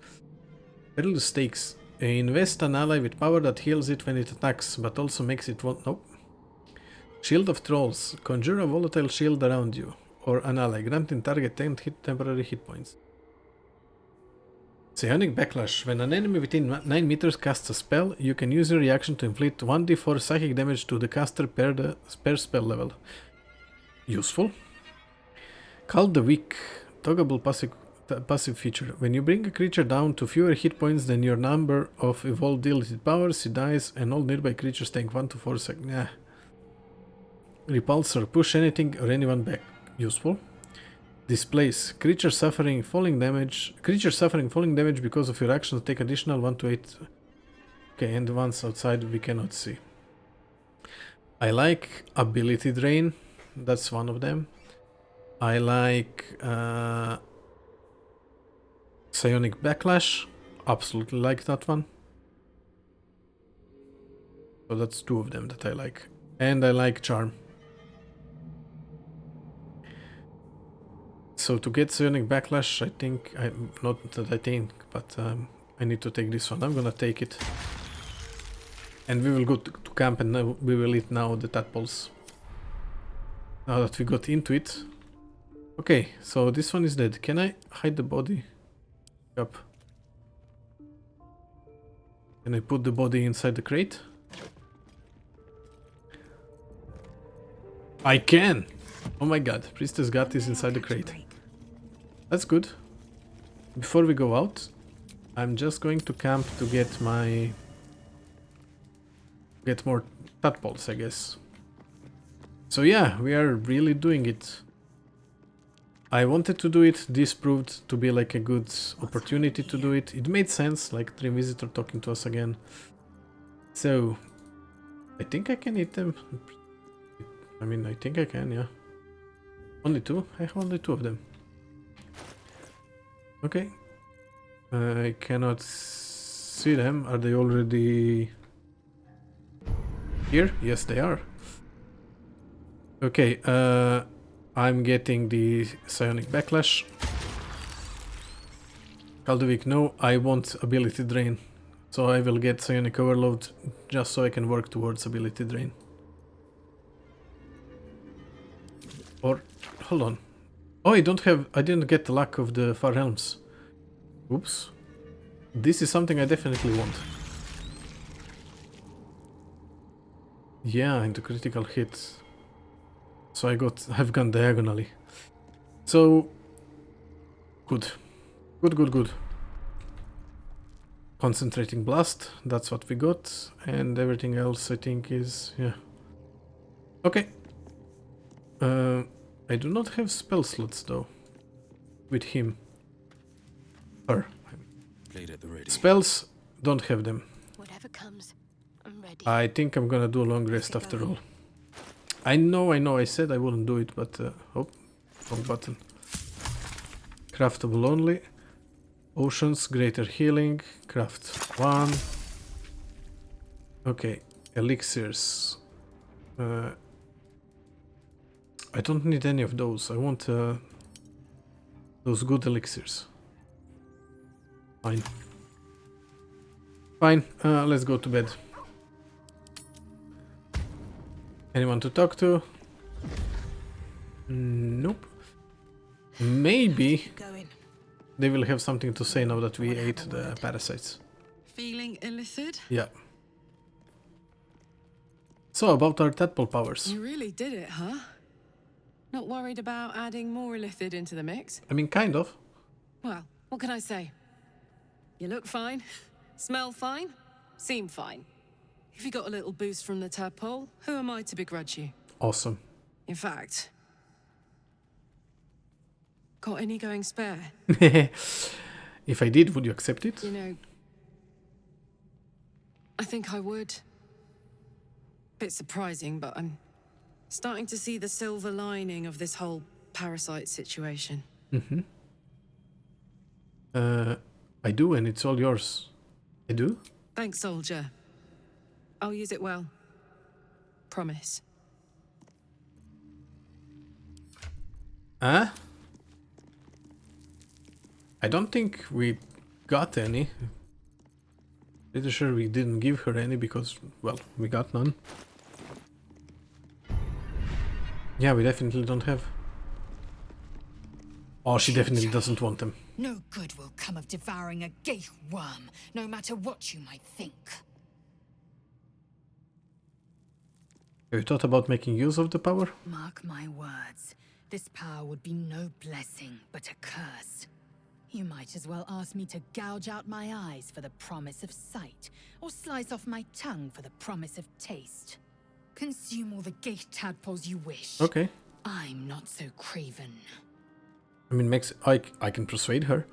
Perilous Stakes. Invest an ally with power that heals it when it attacks, but also makes it nope. Shield of Trolls. Conjure a volatile shield around you, or an ally, granting target 10 temporary hit points. Psionic Backlash. When an enemy within 9 meters casts a spell, you can use your reaction to inflict 1d4 psychic damage to the caster per spell level. Useful. Call the Weak. Toggable passive feature. When you bring a creature down to fewer hit points than your number of evolved deleted powers, he dies and all nearby creatures take 1 to 4 seconds. Nah. Repulse or push anything or anyone back. Useful. Displace. Creatures suffering falling damage because of your actions take additional 1 to 8. Okay, and the ones outside we cannot see. I like Ability Drain. That's one of them. I like Psionic Backlash. Absolutely like that one. So that's 2 of them that I like. And I like Charm. So to get Psionic Backlash, I think, I need to take this one. I'm gonna take it. And we will go to camp and we will eat now the tadpoles. Now that we got into it. Okay, so this one is dead. Can I hide the body? Yep. Can I put the body inside the crate? I can! Oh my god, Priestess Gut is inside the crate. That's good. Before we go out, I'm just going to camp to get my get more tadpoles, I guess. So yeah, we are really doing it. I wanted to do it. This proved to be like a good opportunity to do it. It made sense, like Dream Visitor talking to us again. So I think I can eat them. I mean, I think I can, yeah. Only two? I have only two of them. Okay. I cannot see them. Are they already here? Yes, they are. Okay, I'm getting the Psionic Backlash. Kalduvik, no, I want Ability Drain. So I will get Psionic Overload just so I can work towards Ability Drain. Or, hold on. Oh, I didn't get the luck of the Far Realms. Oops. This is something I definitely want. Yeah, into critical hit. So I've gone diagonally. So, good. Good. Concentrating Blast, that's what we got. And everything else I think is, yeah. Okay. I do not have spell slots though. With him. Her. Spells, don't have them. Whatever comes, I'm ready. I think I'm gonna do a long rest after all. I know, I said I wouldn't do it, but oh, wrong button. Craftable only. Oceans, greater healing. Craft 1. Okay, elixirs. I don't need any of those. I want those good elixirs. Fine, let's go to bed. Anyone to talk to? Nope. Maybe they will have something to say now that we ate the parasites. Feeling illithid? Yeah. So, about our tadpole powers. You really did it, huh? Not worried about adding more illithid into the mix? I mean, kind of. Well, what can I say? You look fine, smell fine, seem fine. If you got a little boost from the tadpole, who am I to begrudge you? Awesome. In fact, got any going spare? If I did, would you accept it? You know, I think I would. Bit surprising, but I'm starting to see the silver lining of this whole parasite situation. Mm-hmm. I do, and it's all yours. I do? Thanks, soldier. I'll use it well. Promise. I don't think we got any. Pretty sure we didn't give her any because, well, we got none. Yeah, we definitely don't have. Oh, she definitely doesn't want them. No good will come of devouring a gay worm, no matter what you might think. Have you thought about making use of the power? Mark my words, this power would be no blessing, but a curse. You might as well ask me to gouge out my eyes for the promise of sight, or slice off my tongue for the promise of taste. Consume all the gate tadpoles you wish. Okay. I'm not so craven. I mean, I can persuade her.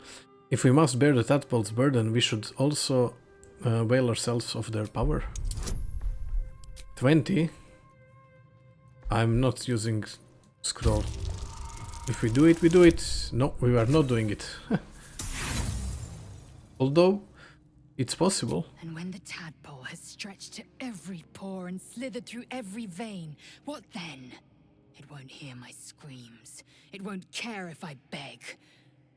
If we must bear the tadpole's burden, we should also avail ourselves of their power. 20. I'm not using scroll. If we do it, we do it. No, we are not doing it. Although, it's possible. And when the tadpole has stretched to every pore and slithered through every vein, what then? It won't hear my screams. It won't care if I beg.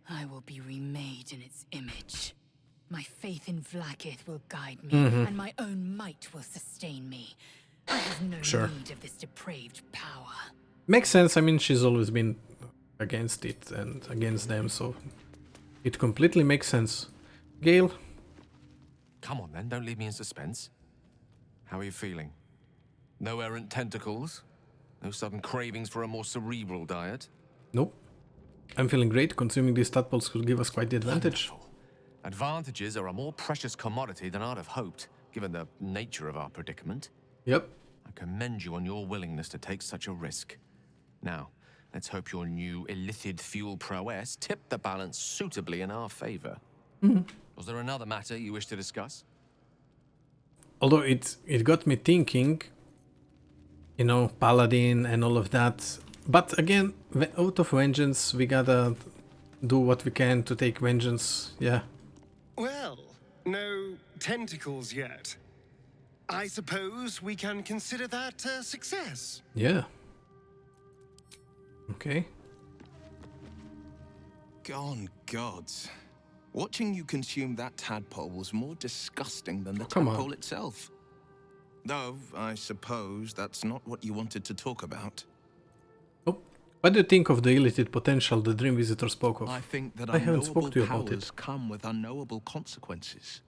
I will be remade in its image. My faith in Vlaakith will guide me, and my own might will sustain me. I have no need of this depraved power. Makes sense. I mean, she's always been against it and against them, so it completely makes sense. Gale? Come on then, don't leave me in suspense. How are you feeling? No errant tentacles? No sudden cravings for a more cerebral diet? Nope. I'm feeling great. Consuming these tadpoles could give us quite the advantage. Wonderful. Advantages are a more precious commodity than I'd have hoped, given the nature of our predicament. Yep. I commend you on your willingness to take such a risk. Now, let's hope your new illithid fuel prowess tipped the balance suitably in our favor. Was there another matter you wish to discuss? Although it got me thinking, you know, paladin and all of that. But again, out of vengeance, we gotta do what we can to take vengeance. Yeah. Well, no tentacles yet. I suppose we can consider that a success. Yeah. Okay. Gone gods. Watching you consume that tadpole was more disgusting than the Come on. tadpole itself. Though, I suppose that's not what you wanted to talk about. Oh, what do you think of the illicit potential the Dream Visitor spoke of? I think that I haven't unknowable spoke to you about powers it. come with unknowable consequences.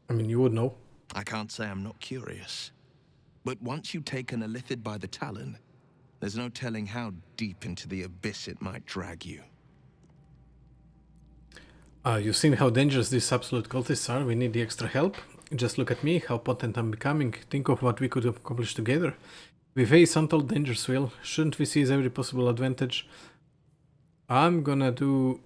I mean, you would know. I can't say I'm not curious. But once you take an illithid by the talon, there's no telling how deep into the abyss it might drag you. You've seen how dangerous these absolute cultists are. We need the extra help. Just look at me, how potent I'm becoming. Think of what we could accomplish together. We face untold dangers, Will. Shouldn't we seize every possible advantage? I'm gonna do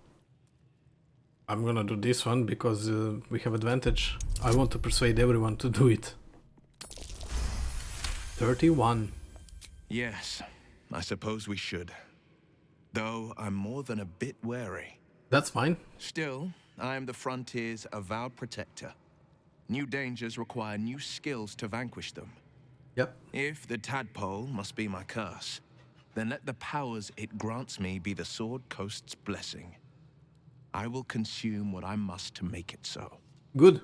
this one because we have advantage. I want to persuade everyone to do it. 31. Yes, I suppose we should. Though I'm more than a bit wary. That's fine. Still, I am the frontier's avowed protector. New dangers require new skills to vanquish them. Yep. If the tadpole must be my curse, then let the powers it grants me be the Sword Coast's blessing. I will consume what I must to make it so. Good.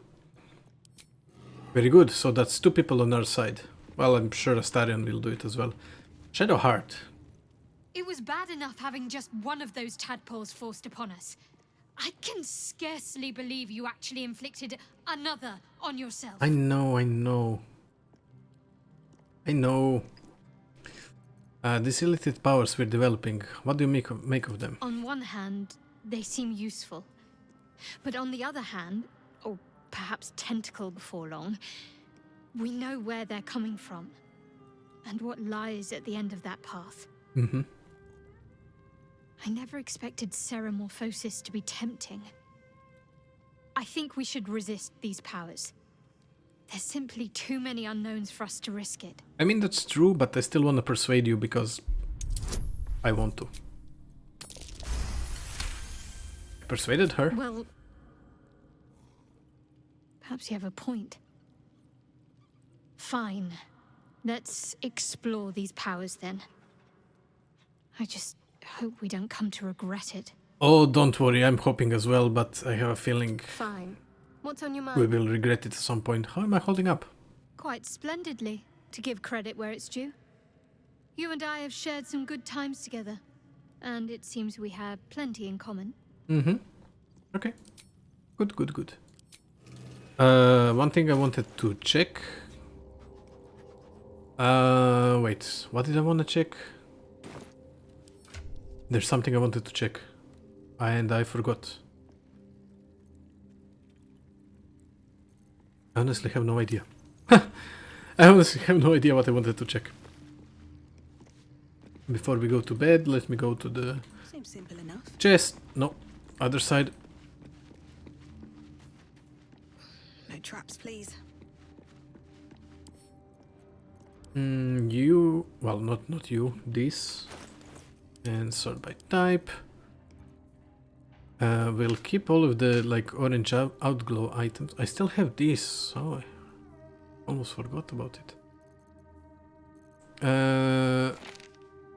Very good. So that's 2 people on our side. Well, I'm sure Astarion will do it as well. Shadowheart. It was bad enough having just one of those tadpoles forced upon us. I can scarcely believe you actually inflicted another on yourself. I know. These illicit powers we're developing, what do you make of them? On one hand, they seem useful. But on the other hand, or perhaps tentacle before long, we know where they're coming from. And what lies at the end of that path. Mm-hmm. I never expected Ceramorphosis to be tempting. I think we should resist these powers. There's simply too many unknowns for us to risk it. I mean, that's true, but I still want to persuade you because I want to. Persuaded her? Well, perhaps you have a point. Fine. Let's explore these powers then. I just hope we don't come to regret it. Oh, don't worry, I'm hoping as well, but I have a feeling Fine. What's on your we mind? will regret it at some point. How am I holding up? Quite splendidly, to give credit where it's due. You and I have shared some good times together, and it seems we have plenty in common. Mm-hmm. Okay. Good. One thing I wanted to check. Wait, what did I want to check? There's something I wanted to check, and I forgot. I honestly have no idea. I honestly have no idea what I wanted to check. Before we go to bed, let me go to the Seems simple enough. chest. No, other side. No traps, please. You, well, not you. This, and sort by type. We'll keep all of the like orange outglow items. I still have this. Oh, I almost forgot about it.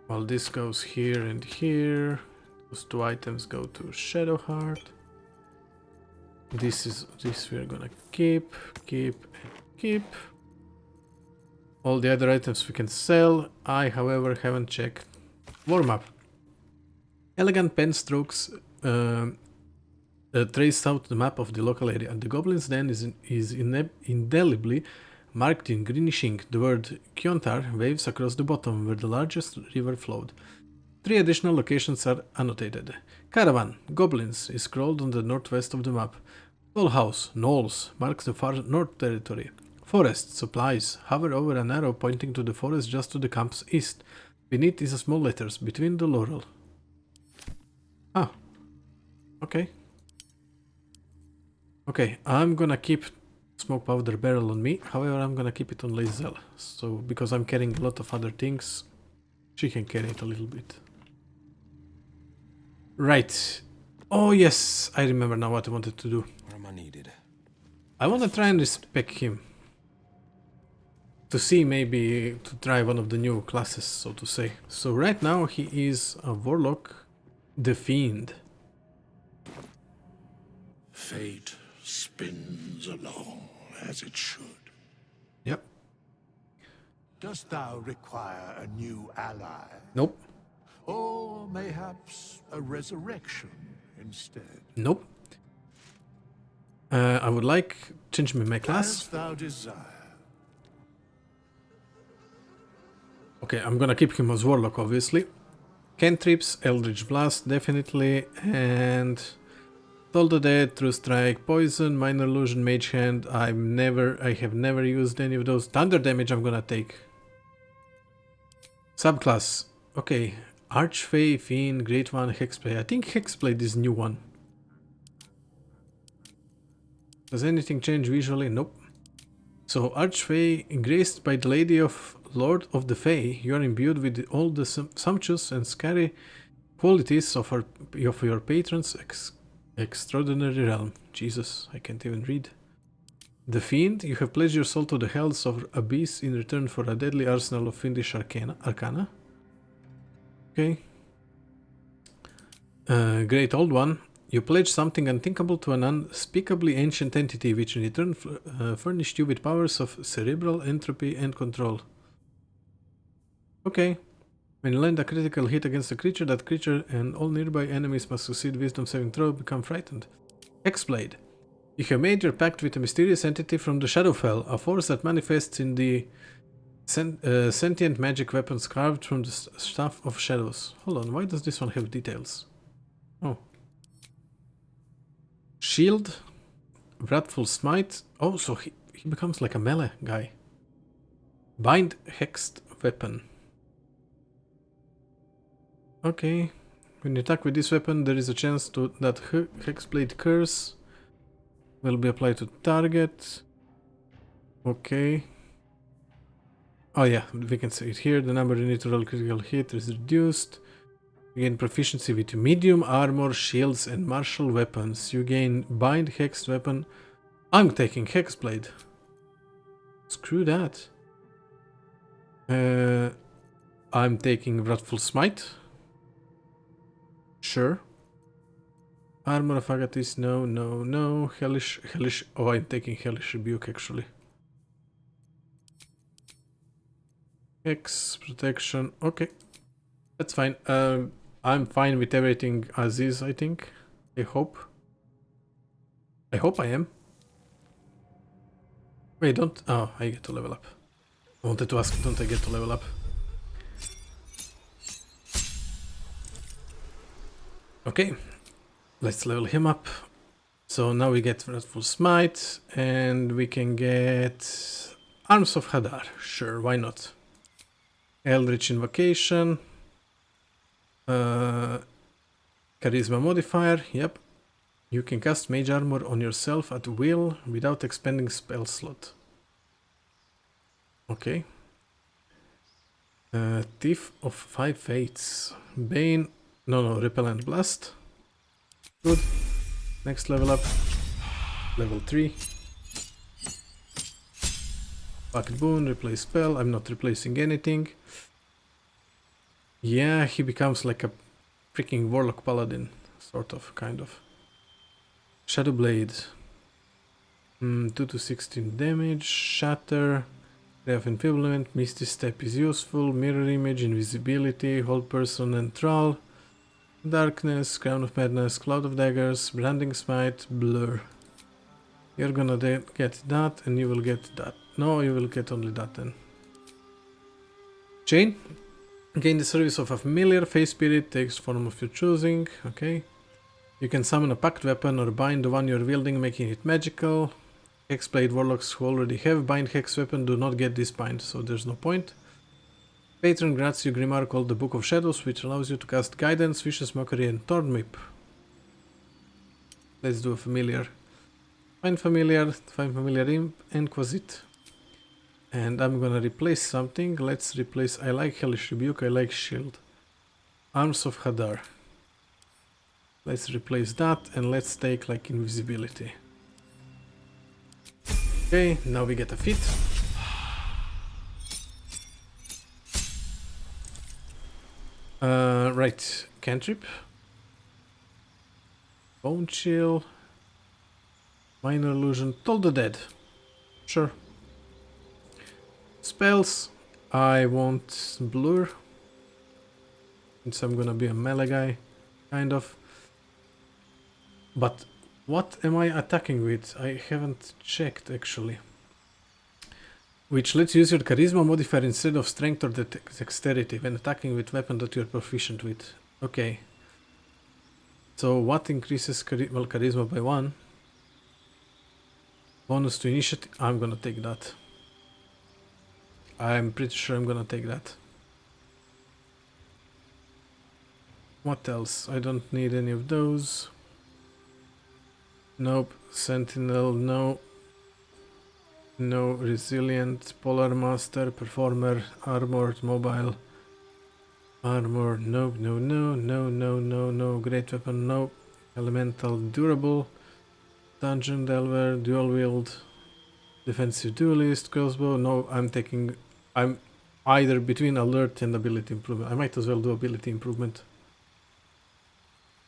Well, this goes here and here. Those 2 items go to Shadowheart. This we're gonna keep. All the other items we can sell. I, however, haven't checked. Warm-up. Elegant pen strokes trace out the map of the local area. The Goblin's Den is indelibly marked in greenish ink. The word Kiontar waves across the bottom where the largest river flowed. 3 additional locations are annotated. Caravan, Goblins, is scrolled on the northwest of the map. Dollhouse, Knolls, marks the far north territory. Forest. Supplies. Hover over an arrow pointing to the forest just to the camp's east. Beneath is a small letters. Between the laurel. Ah. Okay. Okay, I'm gonna keep smoke powder barrel on me. However, I'm gonna keep it on Lae'zel. So, because I'm carrying a lot of other things, she can carry it a little bit. Right. Oh yes, I remember now what I wanted to do. Where am I needed? I want to try and respec him. To see, maybe to try one of the new classes, so to say. So right now he is a warlock, the Fiend. Fate spins along as it should. Yep. Dost thou require a new ally? Nope. Or mayhaps a resurrection instead? Nope. I would like change my class. As thou desire. Okay, I'm gonna keep him as warlock, obviously. Cantrips, Eldritch Blast, definitely, and Toll the Dead, True Strike, Poison, Minor Illusion, Mage Hand. I have never used any of those. Thunder damage I'm gonna take. Subclass. Okay, Archfey, Fiend, Great One, Hexblade. I think Hexblade is new one. Does anything change visually? Nope. So Archfey, graced by the Lady of Lord of the Fae, you are imbued with all the sumptuous and scary qualities of your patron's extraordinary realm. Jesus, I can't even read. The Fiend, you have pledged your soul to the hells of Abyss in return for a deadly arsenal of fiendish arcana. Okay. Great Old One, you pledge something unthinkable to an unspeakably ancient entity, which in return furnished you with powers of cerebral entropy and control. Okay. When you land a critical hit against a creature, that creature and all nearby enemies must succeed wisdom saving throw, become frightened. Hexblade. You have made your pact with a mysterious entity from the Shadowfell, a force that manifests in the sentient magic weapons carved from the Staff of Shadows. Hold on, why does this one have details? Oh. Shield. Wrathful Smite. Oh, so he becomes like a melee guy. Bind Hexed Weapon. Okay. When you attack with this weapon, there is a chance that Hexblade Curse will be applied to target. Okay. Oh yeah, we can see it here. The number you need to roll critical hit is reduced. You gain proficiency with medium armor, shields, and martial weapons. You gain bind hexed weapon. I'm taking Hexblade. Screw that. I'm taking Wrathful Smite. Sure. Armor of Agathis, no. Hellish. Oh, I'm taking Hellish Rebuke actually. Hex, protection, okay. That's fine. I'm fine with everything as is, I think. I hope. I am. Wait, don't... Oh, I get to level up. I wanted to ask, don't I get to level up? Okay. Let's level him up. So now we get Wrathful Smite, and we can get Arms of Hadar. Sure, why not? Eldritch Invocation. Charisma modifier, yep. You can cast Mage Armor on yourself at will without expending spell slot. Okay. Thief of Five Fates. Bane. No, Repellent Blast. Good. Next level up. Level 3. Pact Boon, replace spell. I'm not replacing anything. Yeah, he becomes like a freaking Warlock Paladin. Sort of, kind of. Shadow Blade. 2 to 16 damage. Shatter. Ray of Enfeeblement. Misty Step is useful. Mirror Image, Invisibility, Hold Person and Thrall. Darkness, Crown of Madness, Cloud of Daggers, Branding Smite, Blur. You're gonna get that and you will get that. No, you will get only that then. Chain. Gain the service of a familiar. Face Spirit takes form of your choosing. Okay. You can summon a packed weapon or bind the one you're wielding, making it magical. Hexblade warlocks who already have bind hex weapon do not get this bind, so there's no point. Patron grants you Grimoire called the Book of Shadows, which allows you to cast Guidance, Vicious Mockery, and Thorn Whip. Let's do a familiar. Find familiar imp, Inquisite. And I'm gonna replace something. Let's replace, I like Hellish Rebuke, I like Shield. Arms of Hadar. Let's replace that and let's take like Invisibility. Okay, now we get a fit. Right, Cantrip. Bone Chill. Minor Illusion. Toll the Dead. Sure. Spells. I want Blur. Since I'm gonna be a melee guy. Kind of. But what am I attacking with? I haven't checked actually. Which lets you use your Charisma modifier instead of Strength or Dexterity when attacking with weapon that you're proficient with. Okay. So what increases Charisma by 1? Bonus to Initiative. I'm gonna take that. I'm pretty sure I'm gonna take that. What else? I don't need any of those. Nope. Sentinel, no. No. Resilient, Polar Master, Performer, Armored, Mobile. Armor, no, no, no, no, no, no, no. Great Weapon, no. Elemental, Durable. Dungeon Delver, Dual Wield. Defensive Duelist, Crossbow, no. I'm either between Alert and Ability Improvement. I might as well do Ability Improvement.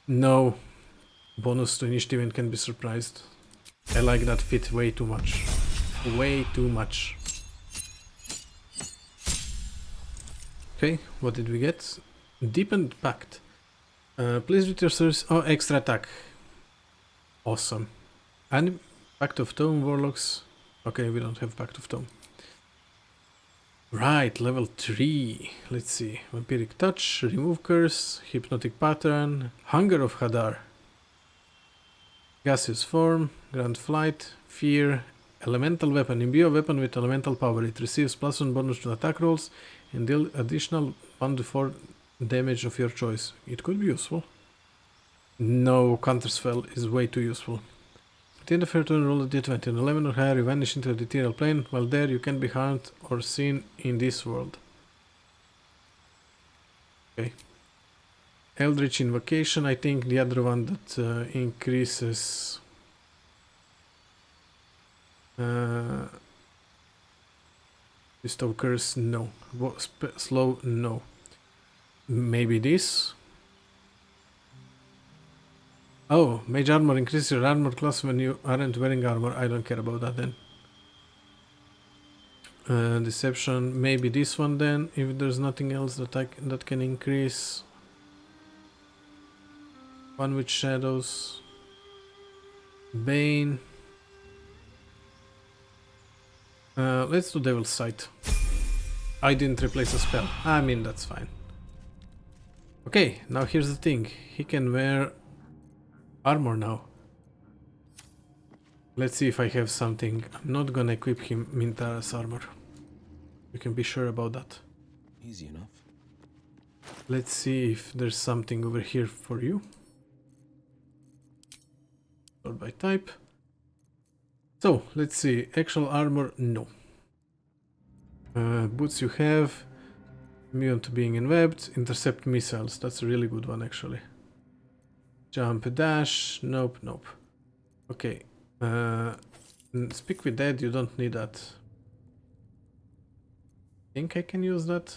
No. Bonus to Initiative and Can Be Surprised. I like that fit way too much. Way too much. Okay, what did we get? Deepened Pact. Please with your service. Oh, extra attack. Awesome. And Pact of Tome Warlocks. Okay, we don't have Pact of Tome. Right, level 3. Let's see. Vampiric Touch, Remove Curse, Hypnotic Pattern, Hunger of Hadar. Gaseous Form, Grand Flight, Fear, Elemental Weapon. Imbue a weapon with elemental power. It receives +1 bonus to attack rolls and deal additional 1 to 4 damage of your choice. It could be useful. No, Counterspell is way too useful. At the end of your turn, roll a d20. On 11 or higher, you vanish into the ethereal plane. While there, you can be harmed or seen in this world. Okay. Eldritch Invocation, I think the other one that increases... Bestow Curse, no. Slow, no. Maybe this? Oh, Mage Armor increases your armor class when you aren't wearing armor. I don't care about that then. Deception, maybe this one then, if there's nothing else that can increase. One with Shadows. Bane. Let's do Devil's Sight. I didn't replace a spell. I mean, that's fine. Okay, now here's the thing. He can wear armor now. Let's see if I have something. I'm not gonna equip him Mintara's armor. You can be sure about that. Easy enough. Let's see if there's something over here for you. Sort by type. So, let's see. Actual armor, no. Boots you have. Immune to being enwebbed. Intercept missiles. That's a really good one, actually. Jump, dash. Nope, nope. Okay. Speak with Dead, you don't need that. Think I can use that?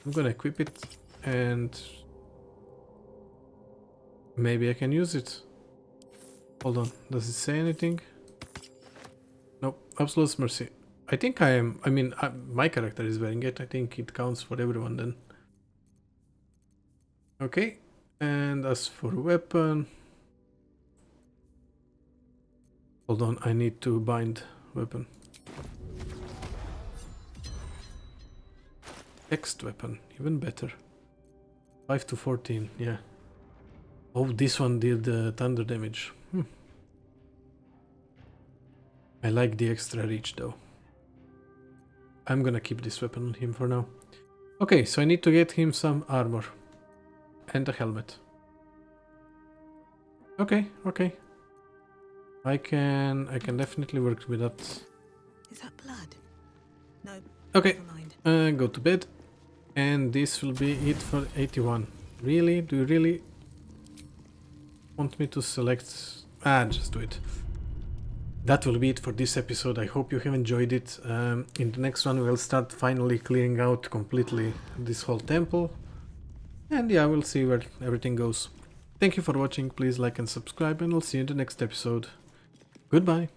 I'm gonna equip it and maybe I can use it. Hold on, does it say anything? Nope, Absolute Mercy. I think my character is wearing it. I think it counts for everyone then. Okay, and as for weapon... Hold on, I need to bind weapon. Text weapon, even better. 5 to 14, yeah. Oh, this one did thunder damage. I like the extra reach though. I'm gonna keep this weapon on him for now. Okay, so I need to get him some armor. And a helmet. Okay, okay. I can definitely work with that. Is that blood? No. Okay, Never mind. go to bed. And this will be it for 81. Really? Do you really want me to select? Just do it. That will be it for this episode. I hope you have enjoyed it. In the next one we'll start finally clearing out completely this whole temple. And yeah, we'll see where everything goes. Thank you for watching. Please like and subscribe, and I'll see you in the next episode. Goodbye.